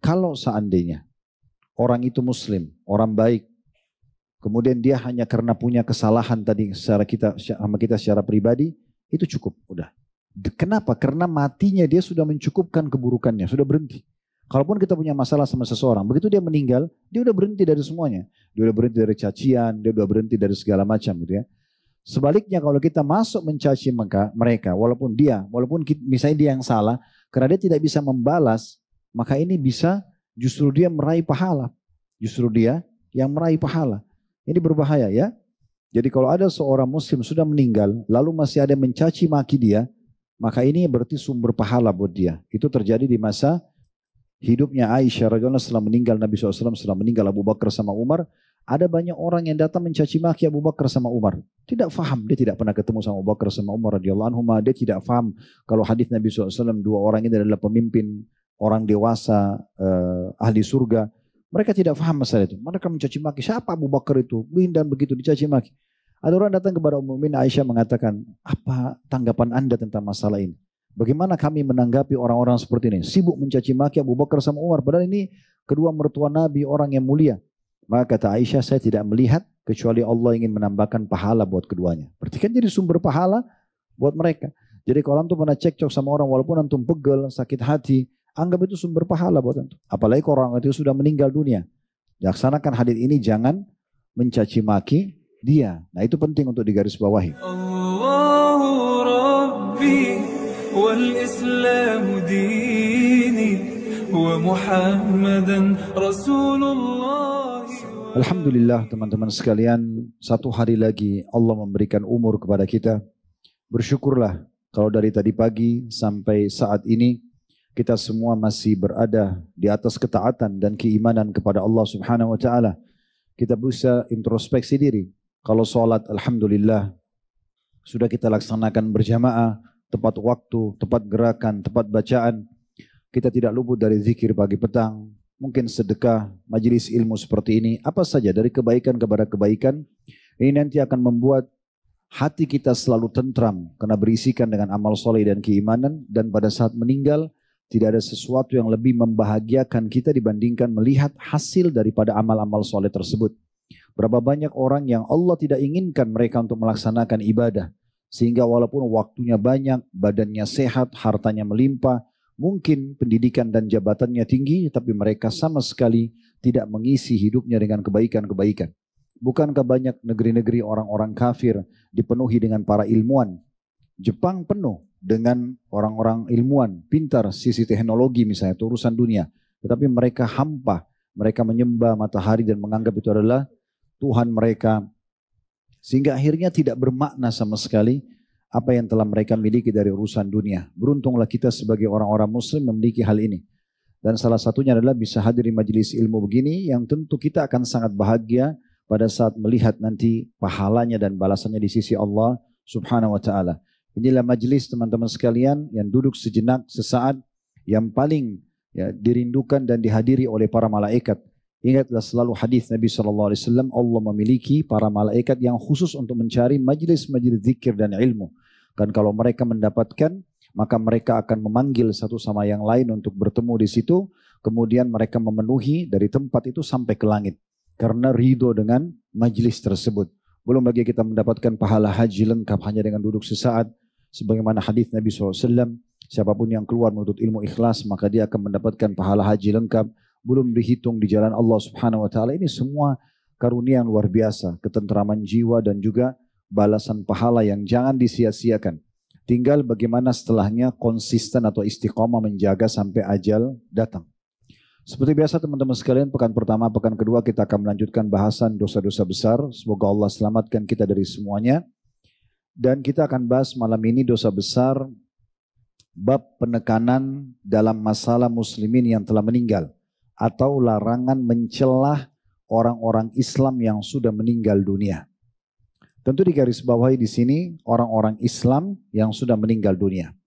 Kalau seandainya orang itu muslim, orang baik, kemudian dia hanya karena punya kesalahan tadi sama kita secara pribadi, itu cukup, udah. Kenapa? Karena matinya dia sudah mencukupkan keburukannya, sudah berhenti. Kalaupun kita punya masalah sama seseorang, begitu dia meninggal, dia udah berhenti dari semuanya. Dia udah berhenti dari cacian, dia udah berhenti dari segala macam gitu ya. Sebaliknya kalau kita masuk mencaci mereka, walaupun misalnya dia yang salah, karena dia tidak bisa membalas, maka ini bisa justru dia meraih pahala. Justru dia yang meraih pahala. Ini berbahaya ya. Jadi kalau ada seorang muslim sudah meninggal, lalu masih ada yang mencaci maki dia, maka ini berarti sumber pahala buat dia. Itu terjadi di masa hidupnya Aisyah radhiyallahu anha setelah meninggal Nabi SAW, setelah meninggal Abu Bakar sama Umar. Ada banyak orang yang datang mencaci maki Abu Bakar sama Umar. Tidak faham, dia tidak pernah ketemu sama Abu Bakar sama Umar radhiyallahu anhu. Dia tidak faham kalau hadis Nabi SAW, dua orang ini adalah pemimpin, orang dewasa, ahli surga. Mereka tidak faham masalah itu. Mereka mencaci maki, siapa Abu Bakar itu? Dan begitu dicaci maki. Ada orang datang kepada Ummul Mukminin Aisyah mengatakan, apa tanggapan anda tentang masalah ini? Bagaimana kami menanggapi orang-orang seperti ini? Sibuk mencaci maki Abu Bakar sama Umar. Padahal ini kedua mertua Nabi, orang yang mulia. Maka kata Aisyah, saya tidak melihat kecuali Allah ingin menambahkan pahala buat keduanya. Berarti kan jadi sumber pahala buat mereka. Jadi kalau antum pernah cekcok sama orang, walaupun antum pegel, sakit hati, anggap itu sumber pahala buat antum. Apalagi kalau orang itu sudah meninggal dunia. Laksanakan hadis ini, jangan mencaci maki dia. Nah itu penting untuk digarisbawahi. Allahu Rabbi wal Islamu dini wa Muhammadan Rasulullah. Alhamdulillah teman-teman sekalian, satu hari lagi Allah memberikan umur kepada kita. Bersyukurlah kalau dari tadi pagi sampai saat ini kita semua masih berada di atas ketaatan dan keimanan kepada Allah Subhanahu wa taala. Kita bisa introspeksi diri. Kalau sholat, alhamdulillah sudah kita laksanakan berjamaah, tepat waktu, tepat gerakan, tepat bacaan. Kita tidak luput dari zikir pagi petang. Mungkin sedekah, majelis ilmu seperti ini, apa saja dari kebaikan kepada kebaikan, ini nanti akan membuat hati kita selalu tentram karena berisikan dengan amal soleh dan keimanan, dan pada saat meninggal tidak ada sesuatu yang lebih membahagiakan kita dibandingkan melihat hasil daripada amal-amal soleh tersebut. Berapa banyak orang yang Allah tidak inginkan mereka untuk melaksanakan ibadah, sehingga walaupun waktunya banyak, badannya sehat, hartanya melimpah, mungkin pendidikan dan jabatannya tinggi, tapi mereka sama sekali tidak mengisi hidupnya dengan kebaikan-kebaikan. Bukankah banyak negeri-negeri orang-orang kafir dipenuhi dengan para ilmuwan? Jepang penuh dengan orang-orang ilmuwan, pintar sisi teknologi misalnya, itu urusan dunia. Tetapi mereka hampa, mereka menyembah matahari dan menganggap itu adalah Tuhan mereka. Sehingga akhirnya tidak bermakna sama sekali apa yang telah mereka miliki dari urusan dunia. Beruntunglah kita sebagai orang-orang muslim memiliki hal ini. Dan salah satunya adalah bisa hadir di majelis ilmu begini, yang tentu kita akan sangat bahagia pada saat melihat nanti pahalanya dan balasannya di sisi Allah Subhanahu wa taala. Inilah majelis teman-teman sekalian yang duduk sejenak, sesaat, yang paling dirindukan dan dihadiri oleh para malaikat. Ingatlah selalu hadis Nabi SAW, Allah memiliki para malaikat yang khusus untuk mencari majelis-majelis zikir dan ilmu. Dan kalau mereka mendapatkan, maka mereka akan memanggil satu sama yang lain untuk bertemu di situ. Kemudian mereka memenuhi dari tempat itu sampai ke langit. Karena ridho dengan majelis tersebut. Belum lagi kita mendapatkan pahala haji lengkap hanya dengan duduk sesaat. Sebagaimana hadis Nabi SAW, siapapun yang keluar menuntut ilmu ikhlas, maka dia akan mendapatkan pahala haji lengkap. Belum dihitung di jalan Allah Subhanahu wa taala. Ini semua karunia yang luar biasa, ketentraman jiwa dan juga balasan pahala yang jangan disia-siakan. Tinggal bagaimana setelahnya konsisten atau istiqomah menjaga sampai ajal datang. Seperti biasa teman-teman sekalian, pekan pertama, pekan kedua kita akan melanjutkan bahasan dosa-dosa besar. Semoga Allah selamatkan kita dari semuanya. Dan kita akan bahas malam ini dosa besar, bab penekanan dalam masalah muslimin yang telah meninggal, atau larangan mencelah orang-orang Islam yang sudah meninggal dunia. Tentu digarisbawahi di sini orang-orang Islam yang sudah meninggal dunia.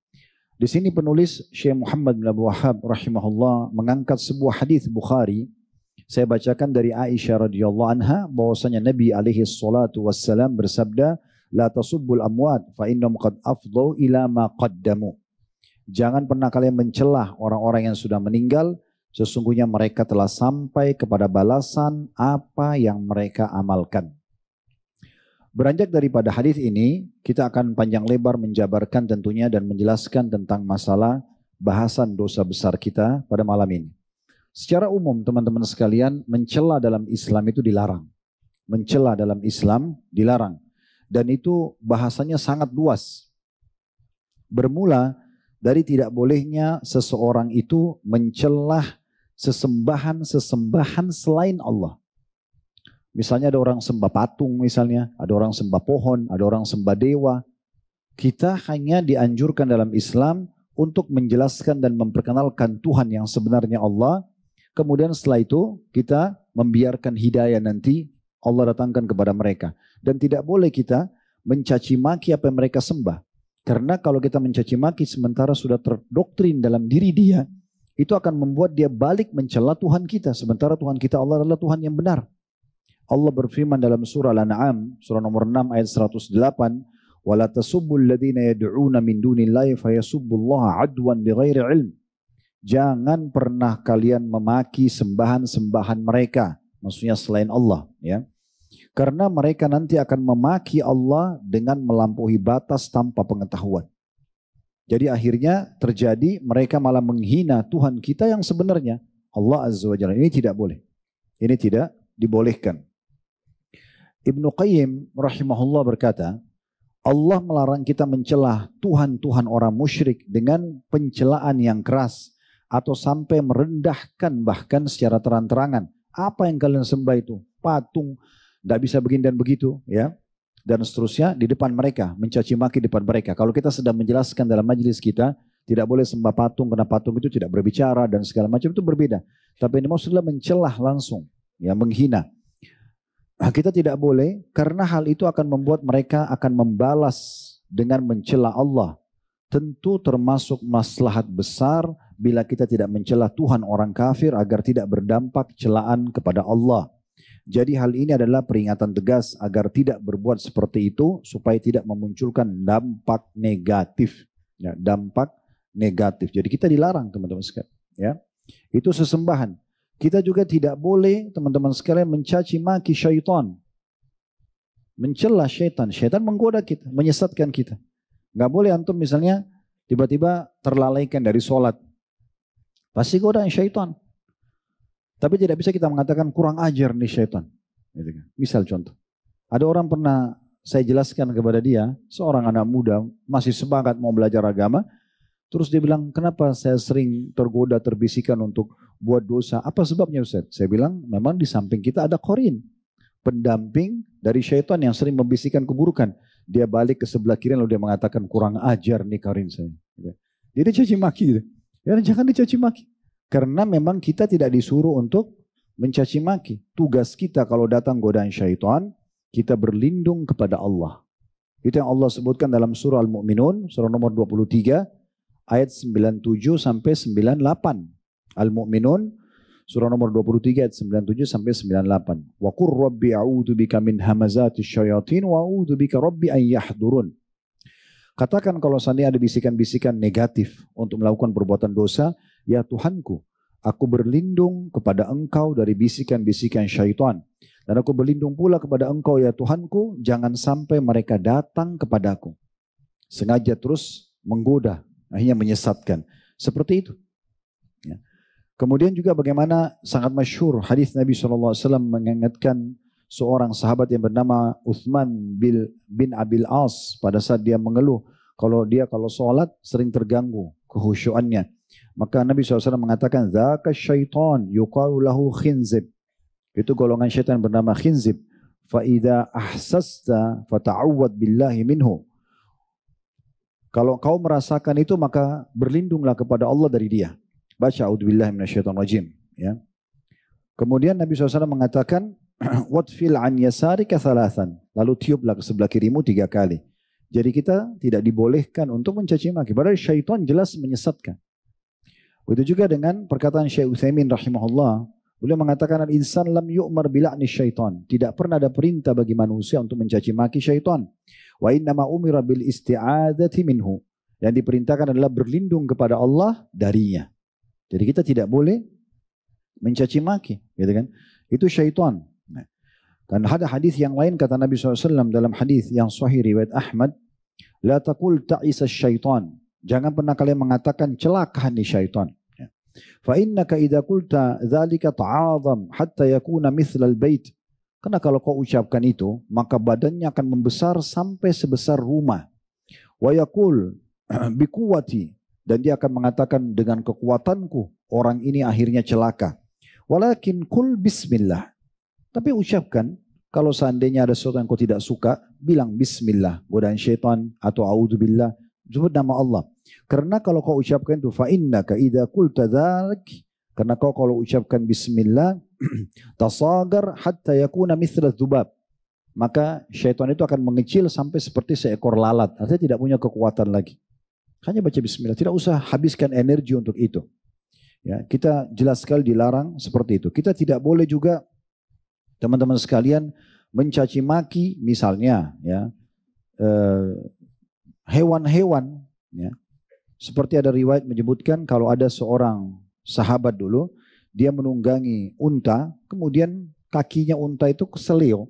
Di sini penulis Syekh Muhammad bin Abdul Wahhab rahimahullah mengangkat sebuah hadis Bukhari. Saya bacakan dari Aisyah radhiyallahu anha bahwasanya Nabi alaihi salatu wassalam bersabda, "La tasubbul amwat fa innahum qad afdau ila ma qaddamu." Jangan pernah kalian mencelah orang-orang yang sudah meninggal, Sesungguhnya mereka telah sampai kepada balasan apa yang mereka amalkan. Beranjak daripada hadis ini, kita akan panjang lebar menjabarkan tentunya dan menjelaskan tentang masalah bahasan dosa besar kita pada malam ini. Secara umum teman-teman sekalian, mencela dalam Islam itu dilarang. Mencela dalam Islam dilarang. Dan itu bahasanya sangat luas. Bermula dari tidak bolehnya seseorang itu mencelah sesembahan selain Allah. Misalnya ada orang sembah patung misalnya, ada orang sembah pohon, ada orang sembah dewa. Kita hanya dianjurkan dalam Islam untuk menjelaskan dan memperkenalkan Tuhan yang sebenarnya Allah. Kemudian setelah itu kita membiarkan hidayah nanti Allah datangkan kepada mereka. Dan tidak boleh kita mencaci maki apa yang mereka sembah. Karena kalau kita mencaci maki sementara sudah terdoktrin dalam diri dia, itu akan membuat dia balik mencela Tuhan kita. Sementara Tuhan kita Allah adalah Tuhan yang benar. Allah berfirman dalam surah Al-An'am, surah nomor 6 ayat 108, وَلَا تَسُبُّوا الَّذِينَ يَدْعُونَ مِنْ دُونِ اللَّهِ فَيَسُبُّوا اللَّهَ عَدْوًا بِغَيْرِ عِلْمٍ. Jangan pernah kalian memaki sembahan-sembahan mereka, maksudnya selain Allah, ya. Karena mereka nanti akan memaki Allah dengan melampaui batas tanpa pengetahuan. Jadi akhirnya terjadi mereka malah menghina Tuhan kita yang sebenarnya Allah Azza wa Jalla. Ini tidak boleh. Ini tidak dibolehkan. Ibnu Qayyim rahimahullah berkata, Allah melarang kita mencelah Tuhan-Tuhan orang musyrik dengan pencelaan yang keras atau sampai merendahkan bahkan secara terang-terangan. Apa yang kalian sembah itu? Patung, tidak bisa begini dan begitu, ya. Dan seterusnya di depan mereka, mencaci maki di depan mereka. Kalau kita sedang menjelaskan dalam majelis kita, tidak boleh sembah patung karena patung itu tidak berbicara dan segala macam, itu berbeda. Tapi ini maksudnya mencelah langsung, ya, menghina. Kita tidak boleh karena hal itu akan membuat mereka akan membalas dengan mencela Allah. Tentu termasuk maslahat besar bila kita tidak mencela Tuhan orang kafir agar tidak berdampak celaan kepada Allah. Jadi hal ini adalah peringatan tegas agar tidak berbuat seperti itu supaya tidak memunculkan dampak negatif. Ya, dampak negatif. Jadi kita dilarang teman-teman sekalian. Ya, itu sesembahan. Kita juga tidak boleh teman-teman sekalian mencaci maki syaitan. Mencela syaitan. Syaitan menggoda kita, menyesatkan kita. Nggak boleh antum misalnya tiba-tiba terlalaikan dari sholat. Pasti godaan syaitan. Tapi tidak bisa kita mengatakan kurang ajar nih syaitan. Gitu kan. Misal contoh. Ada orang pernah saya jelaskan kepada dia, seorang anak muda masih semangat mau belajar agama. Terus dia bilang, kenapa saya sering tergoda, terbisikan untuk buat dosa? Apa sebabnya Ustaz? Saya bilang, memang di samping kita ada qarin. Pendamping dari syaitan yang sering membisikkan keburukan. Dia balik ke sebelah kiri lalu dia mengatakan, kurang ajar nih qarin saya. Dia dicaci maki. Ya, jangan dicaci maki. Karena memang kita tidak disuruh untuk mencaci maki. Tugas kita kalau datang godaan syaitan, kita berlindung kepada Allah. Itu yang Allah sebutkan dalam surah Al-Mu'minun, surah nomor 23, ayat 97 sampai 98. Al-Mu'minun surah nomor 23 ayat 97 sampai 98. Wa qur rabbi a'udzu bika min hamazatis syayatin wa a'udzu bika rabbi an yahdurun. Katakan kalau seandainya ada bisikan-bisikan negatif untuk melakukan perbuatan dosa, ya Tuhanku, aku berlindung kepada Engkau dari bisikan-bisikan syaitan. Dan aku berlindung pula kepada Engkau ya Tuhanku, jangan sampai mereka datang kepadaku. Sengaja terus menggoda, akhirnya menyesatkan. Seperti itu. Ya. Kemudian juga bagaimana sangat masyhur hadis Nabi SAW mengingatkan seorang sahabat yang bernama Uthman bin Abil As pada saat dia mengeluh. Kalau sholat sering terganggu kehusyuannya. Maka Nabi SAW mengatakan, Zaka syaitan yuqalu lahu khinzib. Itu golongan syaitan bernama khinzib. Fa'idha ahsasta fata'awwad billahi minhu. Kalau kau merasakan itu maka berlindunglah kepada Allah dari dia. Baca a'udzubillahi minasyaitonirrajim. Ya. Kemudian Nabi SAW mengatakan, Watfil an yasarika thalathan. Lalu tiuplah ke sebelah kirimu 3 kali. Jadi kita tidak dibolehkan untuk mencaci maki. Padahal syaitan jelas menyesatkan. Begitu juga dengan perkataan Syekh Utsaimin rahimahullah. Beliau mengatakan al-insan lam yu'mar bila'ni syaitan. Tidak pernah ada perintah bagi manusia untuk mencaci maki syaitan. Wa innama umira bil isti'adati minhu. Yang diperintahkan adalah berlindung kepada Allah darinya. Jadi kita tidak boleh mencaci maki, gitu kan? Itu syaitan. Nah, kan ada hadis yang lain kata Nabi SAW dalam hadis yang sahih riwayat Ahmad, la taqul ta'isa syaitan. Jangan pernah kalian mengatakan celaka nih syaitan. Fa innaka idza qulta dzalika ta'azam hatta yakuna mithlal bait. Karena kalau kau ucapkan itu, maka badannya akan membesar sampai sebesar rumah. Wa yaqul biquwati, dan dia akan mengatakan dengan kekuatanku orang ini akhirnya celaka. Walakin qul bismillah. Tapi ucapkan, kalau seandainya ada sesuatu yang kau tidak suka, bilang bismillah, godaan syaitan atau a'udzubillah, sebut nama Allah. Karena kalau kau ucapkan itu fa innaka idza qulta dzalik, karena kau kalau ucapkan bismillah tasagar hatta yakuna mithla dzubab, maka syaitan itu akan mengecil sampai seperti seekor lalat, artinya tidak punya kekuatan lagi. Hanya baca bismillah, tidak usah habiskan energi untuk itu. Ya, kita jelas sekali dilarang seperti itu. Kita tidak boleh juga teman-teman sekalian mencaci maki misalnya ya hewan-hewan ya. Seperti ada riwayat menyebutkan kalau ada seorang sahabat dulu, dia menunggangi unta, kemudian kakinya unta itu keselio,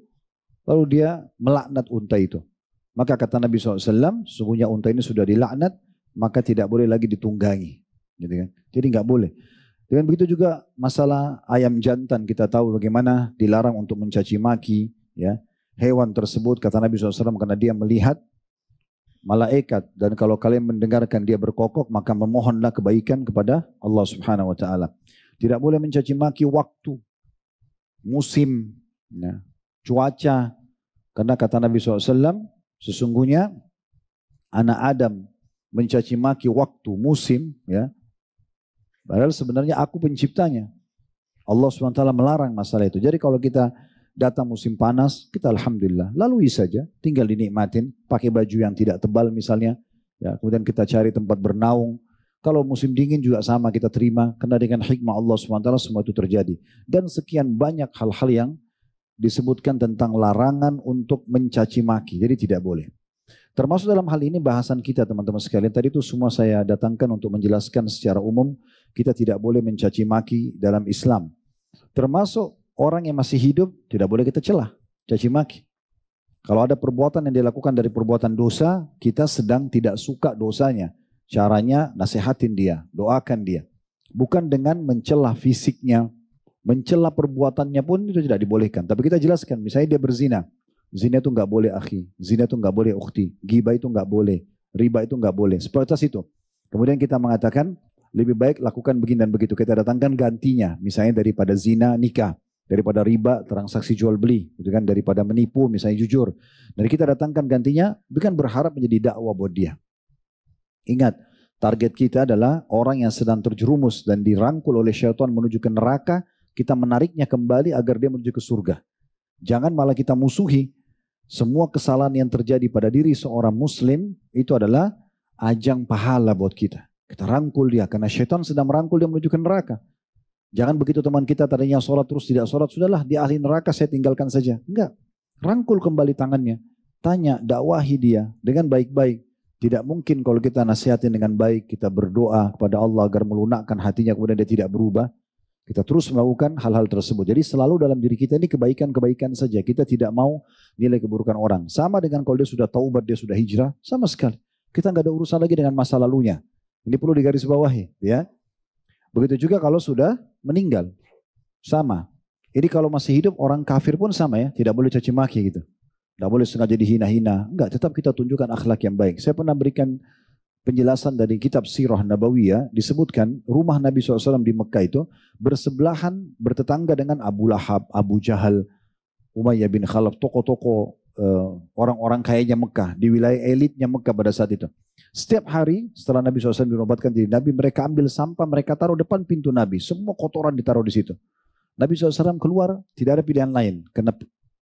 lalu dia melaknat unta itu. Maka kata Nabi SAW, sesungguhnya unta ini sudah dilaknat, maka tidak boleh lagi ditunggangi. Gitu kan? Jadi nggak boleh. Dengan begitu juga masalah ayam jantan, kita tahu bagaimana dilarang untuk mencaci maki ya hewan tersebut, kata Nabi SAW, karena dia melihat malaikat, dan kalau kalian mendengarkan dia berkokok, maka memohonlah kebaikan kepada Allah Subhanahu wa taala. Tidak boleh mencaci maki waktu, musim, ya, cuaca. Karena kata Nabi SAW, sesungguhnya anak Adam mencaci maki waktu, musim, ya. Padahal sebenarnya aku penciptanya. Allah Subhanahu wa taala melarang masalah itu. Jadi kalau kita datang musim panas, kita alhamdulillah lalui saja, tinggal dinikmatin, pakai baju yang tidak tebal misalnya, ya, kemudian kita cari tempat bernaung. Kalau musim dingin juga sama, kita terima, karena dengan hikmah Allah SWT semua itu terjadi. Dan sekian banyak hal-hal yang disebutkan tentang larangan untuk mencaci maki, jadi tidak boleh. Termasuk dalam hal ini bahasan kita teman-teman sekalian, tadi itu semua saya datangkan untuk menjelaskan secara umum, kita tidak boleh mencaci maki dalam Islam. Termasuk orang yang masih hidup tidak boleh kita celah, caci maki. Kalau ada perbuatan yang dilakukan dari perbuatan dosa, kita sedang tidak suka dosanya. Caranya nasihatin dia, doakan dia. Bukan dengan mencela fisiknya, mencela perbuatannya pun itu tidak dibolehkan. Tapi kita jelaskan, misalnya dia berzina. Zina itu nggak boleh akhi, zina itu nggak boleh ukhti, ghibah itu nggak boleh, riba itu nggak boleh. Seperti itu. Kemudian kita mengatakan lebih baik lakukan begini dan begitu. Kita datangkan gantinya, misalnya daripada zina nikah. Daripada riba, transaksi jual beli, gitu kan? Daripada menipu, misalnya jujur. Dan kita datangkan gantinya, bukan berharap menjadi dakwah buat dia. Ingat, target kita adalah orang yang sedang terjerumus dan dirangkul oleh syaitan menuju ke neraka, kita menariknya kembali agar dia menuju ke surga. Jangan malah kita musuhi. Semua kesalahan yang terjadi pada diri seorang muslim, itu adalah ajang pahala buat kita. Kita rangkul dia, karena syaitan sedang merangkul dia menuju ke neraka. Jangan begitu teman kita tadinya sholat terus tidak sholat, sudahlah dia ahli neraka saya tinggalkan saja. Enggak, rangkul kembali tangannya, tanya, dakwahi dia dengan baik-baik. Tidak mungkin kalau kita nasihatin dengan baik, kita berdoa kepada Allah agar melunakkan hatinya kemudian dia tidak berubah. Kita terus melakukan hal-hal tersebut. Jadi selalu dalam diri kita ini kebaikan-kebaikan saja. Kita tidak mau nilai keburukan orang. Sama dengan kalau dia sudah taubat, dia sudah hijrah, sama sekali. Kita nggak ada urusan lagi dengan masa lalunya. Ini perlu digarisbawahi, ya. Begitu juga kalau sudah meninggal, sama. Ini kalau masih hidup orang kafir pun sama ya, tidak boleh caci maki gitu. Tidak boleh sengaja dihina-hina. Enggak, tetap kita tunjukkan akhlak yang baik. Saya pernah berikan penjelasan dari kitab Sirah Nabawiyah, disebutkan rumah Nabi SAW di Mekah itu bersebelahan, bertetangga dengan Abu Lahab, Abu Jahal, Umayyah bin Khalaf, tokoh-tokoh orang-orang kayanya Mekah, di wilayah elitnya Mekah pada saat itu. Setiap hari setelah Nabi SAW dinobatkan jadi Nabi, mereka ambil sampah, mereka taruh depan pintu Nabi. Semua kotoran ditaruh di situ. Nabi SAW keluar, tidak ada pilihan lain. Karena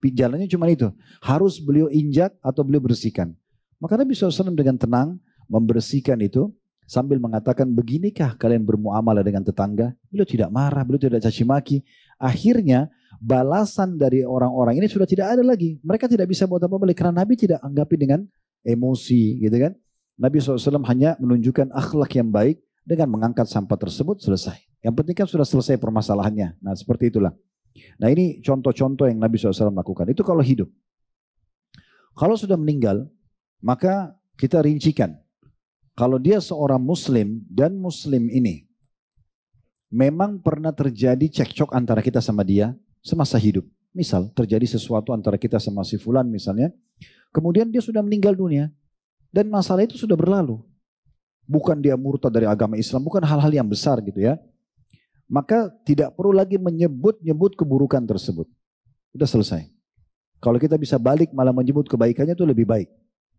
jalannya cuma itu. Harus beliau injak atau beliau bersihkan. Maka Nabi SAW dengan tenang membersihkan itu sambil mengatakan, beginikah kalian bermuamalah dengan tetangga? Beliau tidak marah, beliau tidak caci maki. Akhirnya balasan dari orang-orang ini sudah tidak ada lagi. Mereka tidak bisa buat apa-apa karena Nabi tidak anggapi dengan emosi gitu kan. Nabi SAW hanya menunjukkan akhlak yang baik dengan mengangkat sampah tersebut, selesai. Yang penting kan sudah selesai permasalahannya. Nah seperti itulah. Nah ini contoh-contoh yang Nabi SAW lakukan. Itu kalau hidup. Kalau sudah meninggal, maka kita rincikan. Kalau dia seorang muslim dan muslim ini memang pernah terjadi cekcok antara kita sama dia semasa hidup. Misal terjadi sesuatu antara kita sama si fulan misalnya. Kemudian dia sudah meninggal dunia. Dan masalah itu sudah berlalu. Bukan dia murtad dari agama Islam. Bukan hal-hal yang besar gitu ya. Maka tidak perlu lagi menyebut-nyebut keburukan tersebut. Sudah selesai. Kalau kita bisa balik malah menyebut kebaikannya itu lebih baik.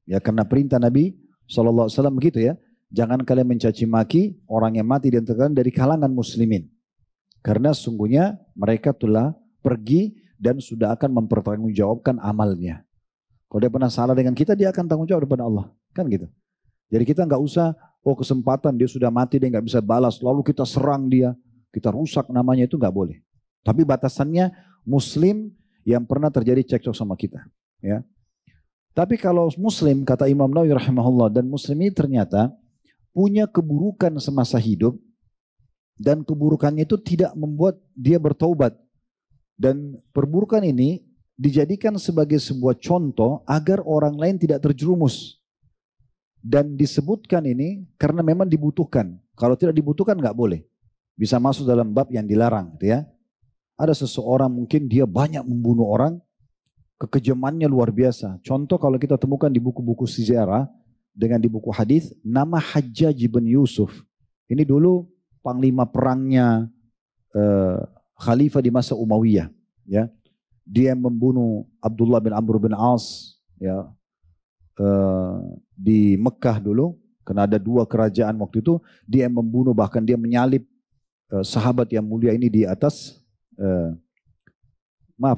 Ya karena perintah Nabi SAW begitu ya. Jangan kalian mencaci maki orang yang mati di antara kalian dari kalangan muslimin. Karena sungguhnya mereka telah pergi dan sudah akan mempertanggungjawabkan amalnya. Kalau dia pernah salah dengan kita, dia akan tanggung jawab kepada Allah. Kan gitu. Jadi kita nggak usah, oh kesempatan dia sudah mati, dia nggak bisa balas, lalu kita serang dia, kita rusak namanya, itu nggak boleh. Tapi batasannya muslim yang pernah terjadi cekcok sama kita. Ya. Tapi kalau muslim, kata Imam Nawawi rahimahullah, dan muslim ini ternyata punya keburukan semasa hidup, dan keburukannya itu tidak membuat dia bertaubat. Dan perburukan ini dijadikan sebagai sebuah contoh agar orang lain tidak terjerumus. Dan disebutkan ini karena memang dibutuhkan. Kalau tidak dibutuhkan nggak boleh. Bisa masuk dalam bab yang dilarang. Gitu ya. Ada seseorang mungkin dia banyak membunuh orang. Kekejamannya luar biasa. Contoh kalau kita temukan di buku-buku sejarah. Dengan di buku hadis nama Hajjaj bin Yusuf. Ini dulu panglima perangnya khalifah di masa Umayyah, ya. Dia membunuh Abdullah bin Amr bin As, ya, di Mekah dulu, karena ada dua kerajaan waktu itu. Dia membunuh, bahkan dia menyalib sahabat yang mulia ini di atas,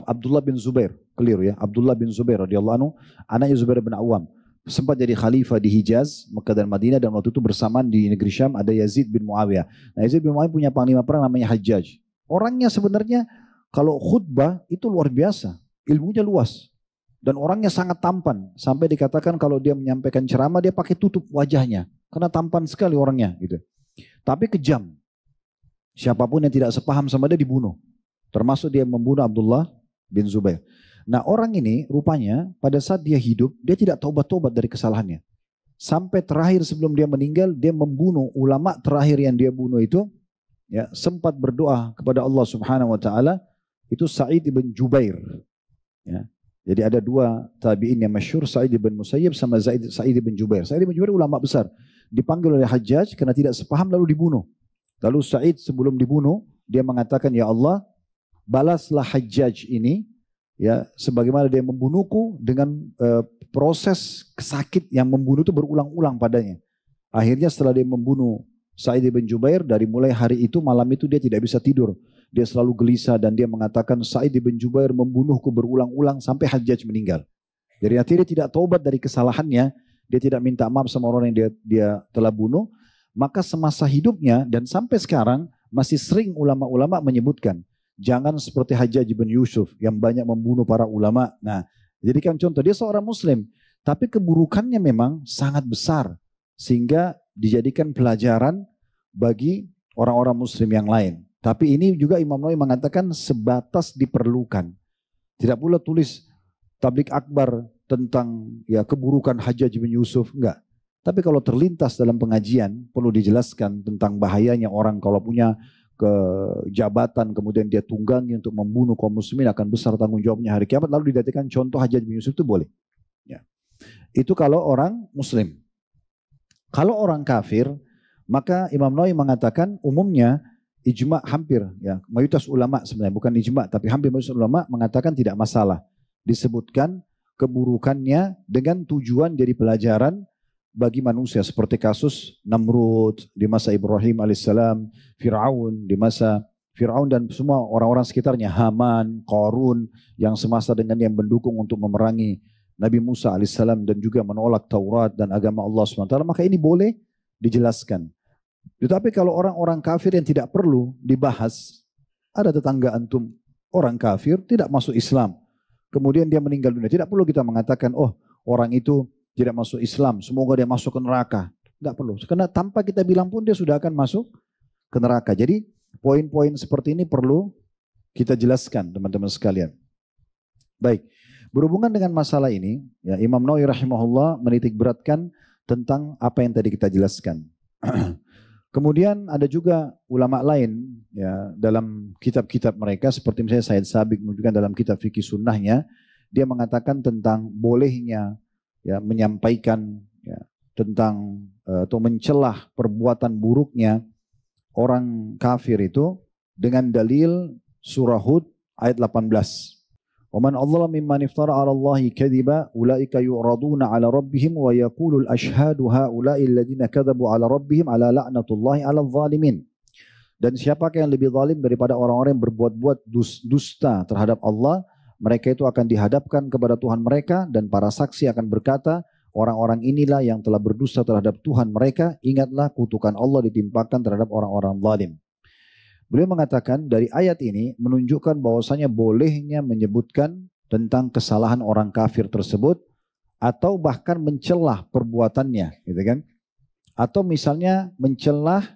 Abdullah bin Zubair, keliru ya, Abdullah bin Zubair radhiyallahu anhu, anaknya Zubair bin Awam. Sempat jadi khalifah di Hijaz, Mekah dan Madinah, dan waktu itu bersamaan di negeri Syam ada Yazid bin Muawiyah. Nah Yazid bin Muawiyah punya panglima perang namanya Hajjaj. Orangnya sebenarnya kalau khutbah itu luar biasa, ilmunya luas. Dan orangnya sangat tampan, sampai dikatakan kalau dia menyampaikan ceramah dia pakai tutup wajahnya. Karena tampan sekali orangnya gitu. Tapi kejam. Siapapun yang tidak sepaham sama dia dibunuh. Termasuk dia membunuh Abdullah bin Zubair. Nah orang ini rupanya pada saat dia hidup, dia tidak taubat-taubat dari kesalahannya. Sampai terakhir sebelum dia meninggal, dia membunuh ulama terakhir yang dia bunuh itu, ya, sempat berdoa kepada Allah Subhanahu Wa Taala, itu Sa'id bin Jubair. Ya. Jadi ada dua tabi'in yang masyhur, Sa'id bin Musayyib sama Sa'id bin Jubair. Sa'id bin Jubair ulama besar, dipanggil oleh Hajjaj karena tidak sepaham lalu dibunuh. Lalu Sa'id sebelum dibunuh, dia mengatakan, ya Allah, balaslah Hajjaj ini, ya, sebagaimana dia membunuhku dengan proses sakit yang membunuh itu berulang-ulang padanya. Akhirnya setelah dia membunuh Sa'id bin Jubair, dari mulai hari itu malam itu dia tidak bisa tidur. Dia selalu gelisah dan dia mengatakan Sa'id bin Jubair membunuhku berulang-ulang sampai Hajjaj meninggal. Jadi nanti dia tidak taubat dari kesalahannya, dia tidak minta maaf sama orang yang dia telah bunuh, maka semasa hidupnya dan sampai sekarang masih sering ulama-ulama menyebutkan, jangan seperti Hajjaj bin Yusuf yang banyak membunuh para ulama. Nah, jadikan contoh, dia seorang muslim, tapi keburukannya memang sangat besar sehingga dijadikan pelajaran bagi orang-orang muslim yang lain. Tapi ini juga Imam Nawawi mengatakan sebatas diperlukan. Tidak pula tulis tablik akbar tentang ya keburukan Hajjaj bin Yusuf, enggak. Tapi kalau terlintas dalam pengajian perlu dijelaskan tentang bahayanya orang kalau punya kejabatan kemudian dia tunggangi untuk membunuh kaum muslimin, akan besar tanggung jawabnya hari kiamat, lalu didatikan contoh Hajjaj bin Yusuf, itu boleh. Ya. Itu kalau orang muslim. Kalau orang kafir, maka Imam Nawawi mengatakan umumnya ijma hampir, ya, mayoritas ulama sebenarnya, bukan ijma tapi hampir mayoritas ulama mengatakan tidak masalah disebutkan keburukannya dengan tujuan jadi pelajaran bagi manusia, seperti kasus Namrud di masa Ibrahim alaihissalam, Fir'aun di masa Fir'aun dan semua orang-orang sekitarnya, Haman, Qarun yang semasa dengan yang mendukung untuk memerangi Nabi Musa alaihissalam dan juga menolak Taurat dan agama Allah SWT, maka ini boleh dijelaskan. Tetapi kalau orang-orang kafir yang tidak perlu dibahas, ada tetangga antum orang kafir tidak masuk Islam, kemudian dia meninggal dunia, tidak perlu kita mengatakan oh orang itu tidak masuk Islam, semoga dia masuk ke neraka. Tidak perlu, karena tanpa kita bilang pun dia sudah akan masuk ke neraka. Jadi poin-poin seperti ini perlu kita jelaskan teman-teman sekalian. Baik, berhubungan dengan masalah ini, ya Imam Nawawi rahimahullah menitik beratkan tentang apa yang tadi kita jelaskan. Kemudian ada juga ulama lain ya dalam kitab-kitab mereka seperti misalnya Said Sabiq menunjukkan dalam kitab fikih sunnahnya, dia mengatakan tentang bolehnya ya menyampaikan ya tentang atau mencelah perbuatan buruknya orang kafir itu dengan dalil surah Hud ayat 18. وَمَنْ أَظْلَمَ مِمَّنِ افْتَرَى عَلَى اللَّهِ كَذِبًا أُولَئِكَ يُعْرَضُونَ عَلَى رَبِّهِمْ وَيَقُولُ الْأَشْهَادُ هَؤُلَاءِ الَّذِينَ كَذَبُوا عَلَى رَبِّهِمْ عَلَى لَعْنَةُ اللَّهِ عَلَى الظَّالِمِينَ. Dan siapakah yang lebih zalim daripada orang-orang yang berbuat-buat dusta terhadap Allah, mereka itu akan dihadapkan kepada Tuhan mereka dan para saksi akan berkata, orang-orang inilah yang telah berdusta terhadap Tuhan mereka, ingatlah kutukan Allah ditimpakan terhadap orang-orang zalim. Beliau mengatakan dari ayat ini menunjukkan bahwasanya bolehnya menyebutkan tentang kesalahan orang kafir tersebut atau bahkan mencelah perbuatannya, gitu kan? Atau misalnya mencelah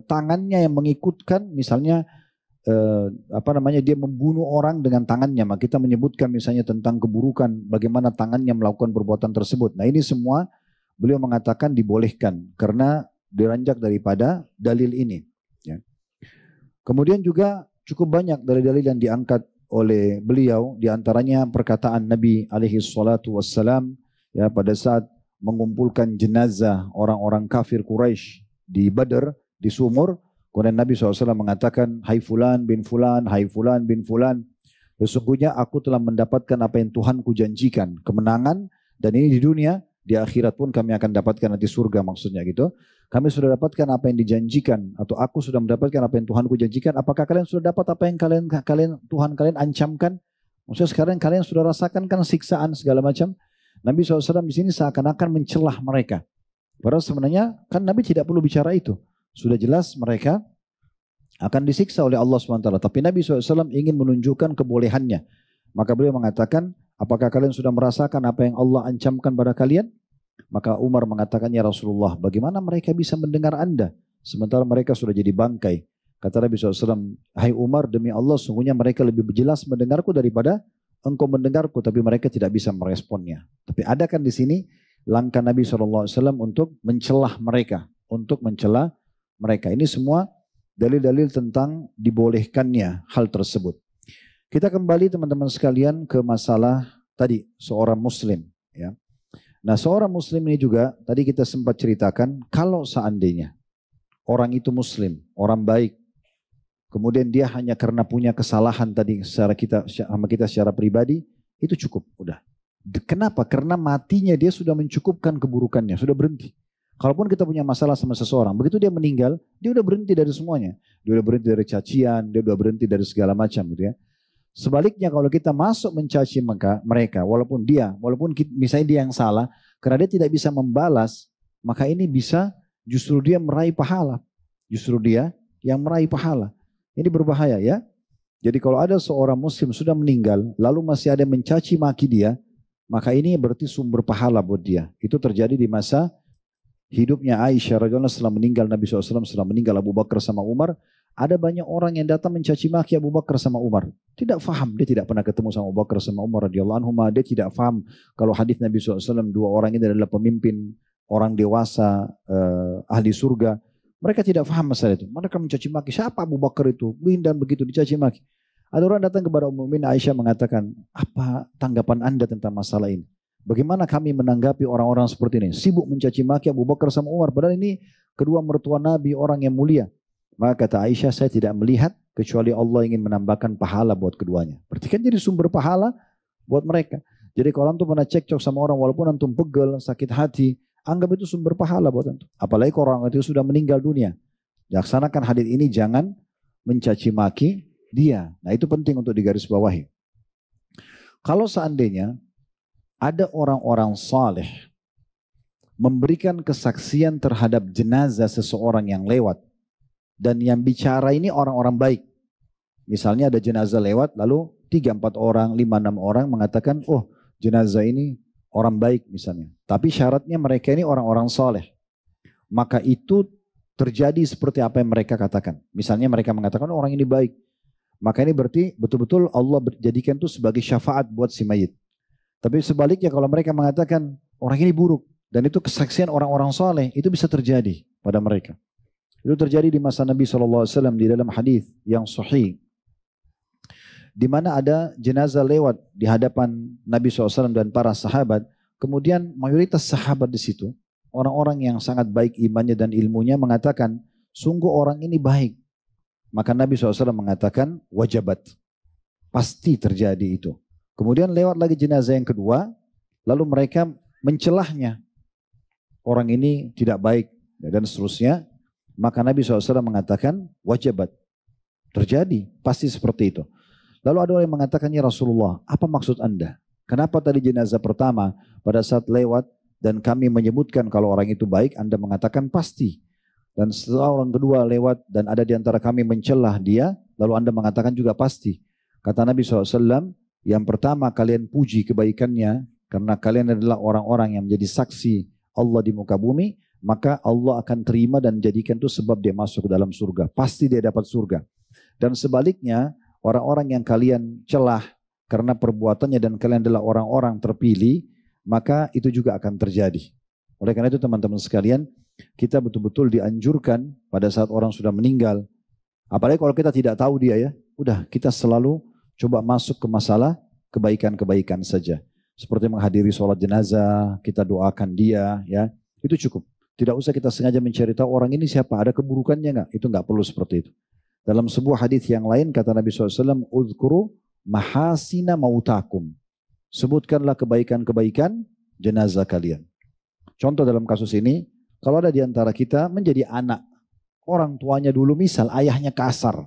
tangannya yang mengikutkan, misalnya dia membunuh orang dengan tangannya, maka kita menyebutkan misalnya tentang keburukan bagaimana tangannya melakukan perbuatan tersebut. Nah ini semua beliau mengatakan dibolehkan karena diranjak daripada dalil ini. Ya. Kemudian juga cukup banyak dari dalil yang diangkat oleh beliau, diantaranya perkataan Nabi alaihi salatu wassalam ya pada saat mengumpulkan jenazah orang-orang kafir Quraisy di Badr, di sumur. Kemudian Nabi SAW mengatakan, hai fulan bin fulan, hai fulan bin fulan, sesungguhnya aku telah mendapatkan apa yang Tuhanku janjikan, kemenangan, dan ini di dunia, di akhirat pun kami akan dapatkan nanti surga maksudnya gitu. Kami sudah dapatkan apa yang dijanjikan, atau aku sudah mendapatkan apa yang Tuhanku janjikan. Apakah kalian sudah dapat apa yang Tuhan kalian ancamkan? Maksudnya sekarang kalian sudah rasakan kan siksaan segala macam. Nabi SAW di sini seakan-akan mencelah mereka. Padahal sebenarnya kan Nabi tidak perlu bicara itu. Sudah jelas mereka akan disiksa oleh Allah SWT. Tapi Nabi SAW ingin menunjukkan kebolehannya. Maka beliau mengatakan, apakah kalian sudah merasakan apa yang Allah ancamkan pada kalian? Maka Umar mengatakan, ya Rasulullah, bagaimana mereka bisa mendengar Anda? Sementara mereka sudah jadi bangkai. Kata Nabi SAW, hai Umar, demi Allah, sungguhnya mereka lebih jelas mendengarku daripada engkau mendengarku, tapi mereka tidak bisa meresponnya. Tapi ada kan di sini langkah Nabi SAW untuk mencelah mereka. Untuk mencelah mereka. Ini semua dalil-dalil tentang dibolehkannya hal tersebut. Kita kembali teman-teman sekalian ke masalah tadi, seorang muslim. Ya. Nah seorang muslim ini juga tadi kita sempat ceritakan, kalau seandainya orang itu muslim, orang baik, kemudian dia hanya karena punya kesalahan tadi secara kita secara pribadi, itu cukup, udah. Kenapa? Karena matinya dia sudah mencukupkan keburukannya, sudah berhenti. Kalaupun kita punya masalah sama seseorang, begitu dia meninggal, dia udah berhenti dari semuanya. Dia udah berhenti dari cacian, dia udah berhenti dari segala macam gitu ya. Sebaliknya kalau kita masuk mencaci mereka, walaupun misalnya dia yang salah, karena dia tidak bisa membalas, maka ini bisa justru dia meraih pahala. Justru dia yang meraih pahala. Ini berbahaya ya. Jadi kalau ada seorang muslim sudah meninggal, lalu masih ada yang mencaci maki dia, maka ini berarti sumber pahala buat dia. Itu terjadi di masa hidupnya Aisyah radhiyallahu anha setelah meninggal Nabi SAW, setelah meninggal Abu Bakar sama Umar. Ada banyak orang yang datang mencaci maki Abu Bakar sama Umar. Tidak faham, dia tidak pernah ketemu sama Abu Bakar sama Umar radhiyallahu anhu. Dia tidak faham kalau hadis Nabi SAW, dua orang ini adalah pemimpin, orang dewasa, ahli surga. Mereka tidak faham masalah itu. Mereka mencaci maki, siapa Abu Bakar itu? Dan begitu dicaci maki. Ada orang datang kepada Ummu Mukminin Aisyah mengatakan, apa tanggapan Anda tentang masalah ini? Bagaimana kami menanggapi orang-orang seperti ini? Sibuk mencaci maki Abu Bakar sama Umar. Padahal ini kedua mertua Nabi, orang yang mulia. Maka kata Aisyah, saya tidak melihat kecuali Allah ingin menambahkan pahala buat keduanya. Berarti kan jadi sumber pahala buat mereka. Jadi kalau antum pernah cekcok sama orang, walaupun antum pegel, sakit hati, anggap itu sumber pahala buat antum. Apalagi kalau orang itu sudah meninggal dunia. Laksanakan hadis ini, jangan mencaci maki dia. Nah itu penting untuk digarisbawahi. Kalau seandainya ada orang-orang saleh memberikan kesaksian terhadap jenazah seseorang yang lewat, dan yang bicara ini orang-orang baik. Misalnya ada jenazah lewat, lalu 3-4 orang, 5-6 orang mengatakan, oh jenazah ini orang baik misalnya. Tapi syaratnya mereka ini orang-orang soleh. Maka itu terjadi seperti apa yang mereka katakan. Misalnya mereka mengatakan orang ini baik. Maka ini berarti betul-betul Allah jadikan itu sebagai syafaat buat si mayit. Tapi sebaliknya kalau mereka mengatakan orang ini buruk. Dan itu kesaksian orang-orang soleh. Itu bisa terjadi pada mereka. Itu terjadi di masa Nabi SAW di dalam hadis yang sahih. Di mana ada jenazah lewat di hadapan Nabi SAW dan para sahabat. Kemudian mayoritas sahabat di situ. Orang-orang yang sangat baik imannya dan ilmunya mengatakan, sungguh orang ini baik. Maka Nabi SAW mengatakan, wajabat. Pasti terjadi itu. Kemudian lewat lagi jenazah yang kedua, lalu mereka mencelahnya. Orang ini tidak baik, dan seterusnya. Maka Nabi SAW mengatakan, wajabat. Terjadi, pasti seperti itu. Lalu ada orang yang mengatakan, ya Rasulullah, apa maksud Anda? Kenapa tadi jenazah pertama pada saat lewat, dan kami menyebutkan kalau orang itu baik, Anda mengatakan pasti. Dan setelah orang kedua lewat dan ada di antara kami mencelah dia, lalu Anda mengatakan juga pasti. Kata Nabi SAW, yang pertama kalian puji kebaikannya, karena kalian adalah orang-orang yang menjadi saksi Allah di muka bumi, maka Allah akan terima dan jadikan itu sebab dia masuk ke dalam surga. Pasti dia dapat surga. Dan sebaliknya, orang-orang yang kalian celah karena perbuatannya dan kalian adalah orang-orang terpilih, maka itu juga akan terjadi. Oleh karena itu teman-teman sekalian, kita betul-betul dianjurkan pada saat orang sudah meninggal. Apalagi kalau kita tidak tahu dia ya, udah kita selalu coba masuk ke masalah kebaikan-kebaikan saja. Seperti menghadiri sholat jenazah, kita doakan dia ya, itu cukup. Tidak usah kita sengaja mencari tahu orang ini siapa, ada keburukannya enggak, itu enggak perlu seperti itu. Dalam sebuah hadis yang lain kata Nabi SAW, "Udhkuru mahasina mautakum." Sebutkanlah kebaikan-kebaikan jenazah kalian. Contoh dalam kasus ini, kalau ada di antara kita menjadi anak, orang tuanya dulu misal ayahnya kasar,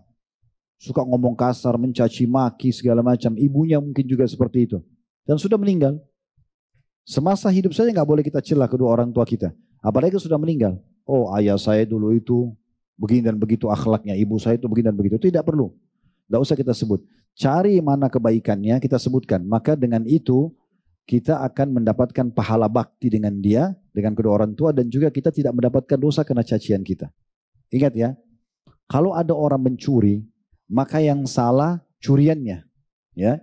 suka ngomong kasar, mencaci maki segala macam, ibunya mungkin juga seperti itu, dan sudah meninggal. Semasa hidup saja nggak boleh kita celah kedua orang tua kita, apalagi sudah meninggal. Oh ayah saya dulu itu begini dan begitu akhlaknya, ibu saya itu begini dan begitu, tidak perlu. Tidak usah kita sebut. Cari mana kebaikannya kita sebutkan. Maka dengan itu kita akan mendapatkan pahala bakti dengan dia, dengan kedua orang tua, dan juga kita tidak mendapatkan dosa karena cacian kita. Ingat ya, kalau ada orang mencuri, maka yang salah curiannya. Ya,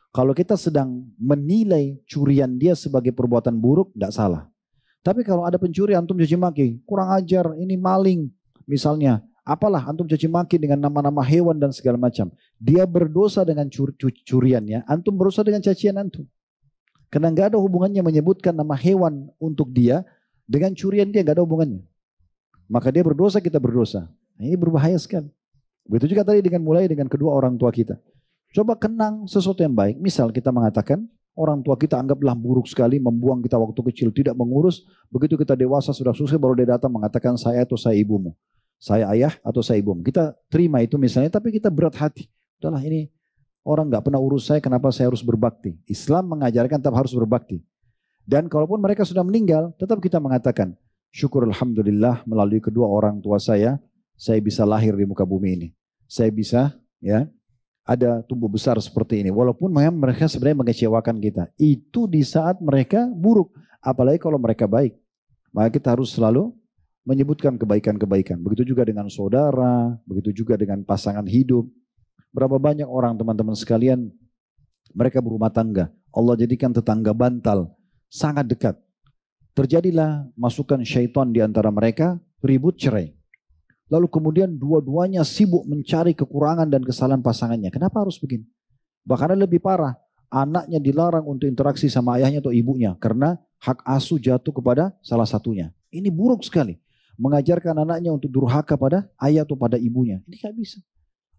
kalau kita sedang menilai curian dia sebagai perbuatan buruk, tidak salah. Tapi kalau ada pencuri, antum caci maki, kurang ajar, ini maling, misalnya. Apalah antum caci maki dengan nama-nama hewan dan segala macam. Dia berdosa dengan curiannya, antum berdosa dengan cacian antum. Karena nggak ada hubungannya menyebutkan nama hewan untuk dia dengan curian dia, nggak ada hubungannya. Maka dia berdosa, kita berdosa. Nah, ini berbahaya sekali. Begitu juga tadi mulai dengan kedua orang tua kita. Coba kenang sesuatu yang baik. Misal kita mengatakan orang tua kita anggaplah buruk sekali, membuang kita waktu kecil, tidak mengurus. Begitu kita dewasa sudah sukses baru dia datang mengatakan saya atau saya ibumu. Saya ayah atau saya ibumu. Kita terima itu misalnya, tapi kita berat hati. Udahlah ini orang nggak pernah urus saya, kenapa saya harus berbakti? Islam mengajarkan tetap harus berbakti. Dan kalaupun mereka sudah meninggal, tetap kita mengatakan, syukur alhamdulillah melalui kedua orang tua saya bisa lahir di muka bumi ini. Saya bisa ya ada tumbuh besar seperti ini. Walaupun mereka sebenarnya mengecewakan kita. Itu di saat mereka buruk. Apalagi kalau mereka baik. Maka kita harus selalu menyebutkan kebaikan-kebaikan. Begitu juga dengan saudara, begitu juga dengan pasangan hidup. Berapa banyak orang teman-teman sekalian, mereka berumah tangga. Allah jadikan tetangga bantal, sangat dekat. Terjadilah masukan syaitan di antara mereka, ribut cerai. Lalu kemudian dua-duanya sibuk mencari kekurangan dan kesalahan pasangannya. Kenapa harus begini? Bahkan lebih parah, anaknya dilarang untuk interaksi sama ayahnya atau ibunya. Karena hak asuh jatuh kepada salah satunya. Ini buruk sekali. Mengajarkan anaknya untuk durhaka pada ayah atau pada ibunya. Ini gak bisa.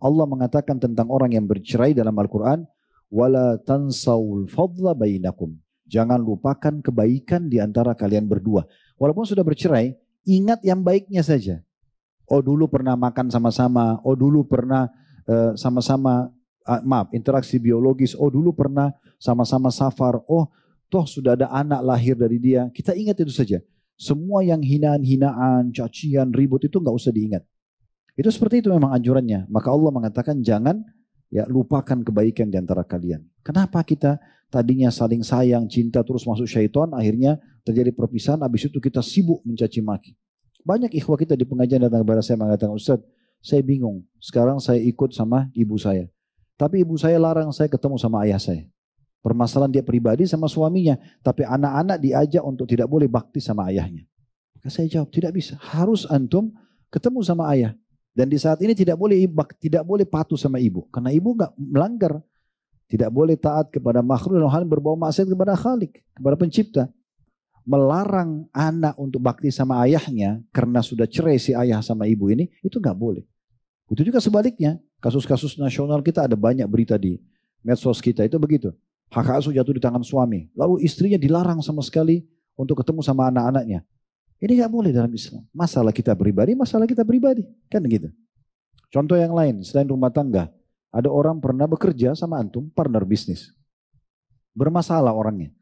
Allah mengatakan tentang orang yang bercerai dalam Al-Quran, wala tansawul fadla bainakum. Jangan lupakan kebaikan di antara kalian berdua. Walaupun sudah bercerai, ingat yang baiknya saja. Oh dulu pernah makan sama-sama, oh dulu pernah interaksi biologis, oh dulu pernah sama-sama safar, oh toh sudah ada anak lahir dari dia. Kita ingat itu saja. Semua yang hinaan-hinaan, cacian, ribut itu nggak usah diingat. Itu seperti itu memang anjurannya. Maka Allah mengatakan jangan ya lupakan kebaikan di antara kalian. Kenapa kita tadinya saling sayang, cinta terus masuk syaitan, akhirnya terjadi perpisahan, habis itu kita sibuk mencaci maki. Banyak ikhwah kita di pengajian datang kepada saya mengatakan, Ustaz, saya bingung. Sekarang saya ikut sama ibu saya. Tapi ibu saya larang saya ketemu sama ayah saya. Permasalahan dia pribadi sama suaminya. Tapi anak-anak diajak untuk tidak boleh bakti sama ayahnya. Maka saya jawab, tidak bisa. Harus antum ketemu sama ayah. Dan di saat ini tidak boleh patuh sama ibu. Karena ibu nggak melanggar. Tidak boleh taat kepada makhluk dalam hal berbau maksiat kepada Khalik, kepada pencipta. Melarang anak untuk bakti sama ayahnya karena sudah cerai si ayah sama ibu ini, itu nggak boleh. Itu juga sebaliknya, kasus-kasus nasional kita ada banyak berita di medsos kita itu begitu. Hak asuh jatuh di tangan suami, lalu istrinya dilarang sama sekali untuk ketemu sama anak-anaknya. Ini nggak boleh dalam Islam. Masalah kita pribadi, kan gitu. Contoh yang lain, selain rumah tangga, ada orang pernah bekerja sama antum, partner bisnis. Bermasalah orangnya.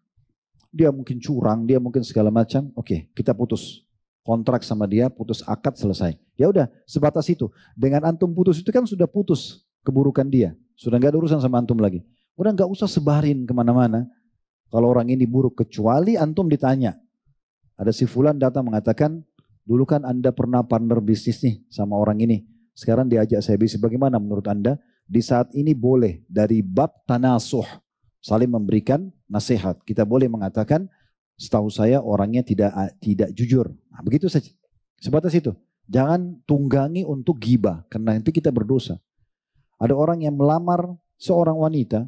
Dia mungkin curang, dia mungkin segala macam. Oke, kita putus kontrak sama dia, putus akad, selesai. Ya udah, sebatas itu. Dengan antum putus itu kan sudah putus keburukan dia. Sudah nggak ada urusan sama antum lagi. Udah nggak usah sebarin kemana-mana. Kalau orang ini buruk, kecuali antum ditanya. Ada si fulan datang mengatakan, dulu kan anda pernah partner bisnis nih sama orang ini. Sekarang diajak saya bisnis. Bagaimana menurut anda? Di saat ini boleh dari bab tanasuh. Saling memberikan nasihat. Kita boleh mengatakan, setahu saya orangnya tidak jujur. Nah, begitu saja. Sebatas itu. Jangan tunggangi untuk ghibah. Karena nanti kita berdosa. Ada orang yang melamar seorang wanita.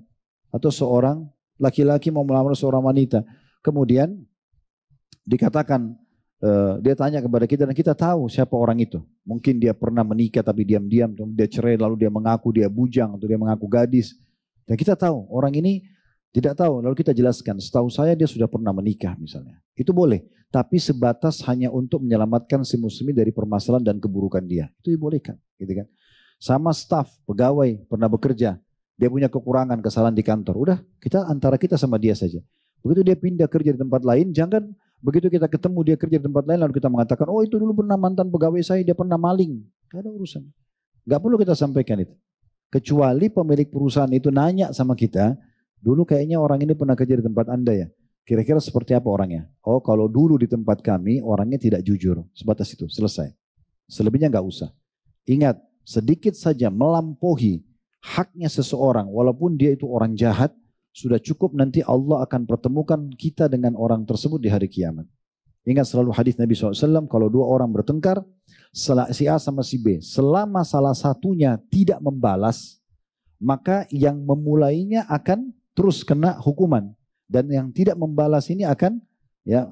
Atau seorang laki-laki mau melamar seorang wanita. Kemudian dikatakan, dia tanya kepada kita dan kita tahu siapa orang itu. Mungkin dia pernah menikah tapi diam-diam. Dia cerai lalu dia mengaku dia bujang. Atau dia mengaku gadis. Dan kita tahu orang ini tidak tahu, lalu kita jelaskan, setahu saya dia sudah pernah menikah misalnya. Itu boleh, tapi sebatas hanya untuk menyelamatkan si muslimin dari permasalahan dan keburukan dia. Itu dibolehkan, gitu kan. Sama staf, pegawai, pernah bekerja, dia punya kekurangan, kesalahan di kantor. Udah, antara kita sama dia saja. Begitu dia pindah kerja di tempat lain, jangan begitu kita ketemu dia kerja di tempat lain, lalu kita mengatakan, oh itu dulu pernah mantan pegawai saya, dia pernah maling. Gak ada urusan. Gak perlu kita sampaikan itu. Kecuali pemilik perusahaan itu nanya sama kita, dulu kayaknya orang ini pernah kerja di tempat anda ya. Kira-kira seperti apa orangnya? Oh kalau dulu di tempat kami orangnya tidak jujur. Sebatas itu, selesai. Selebihnya nggak usah. Ingat, sedikit saja melampaui haknya seseorang. Walaupun dia itu orang jahat, sudah cukup nanti Allah akan pertemukan kita dengan orang tersebut di hari kiamat. Ingat selalu hadis Nabi SAW, kalau dua orang bertengkar, si A sama si B, selama salah satunya tidak membalas, maka yang memulainya akan terus kena hukuman. Dan yang tidak membalas ini akan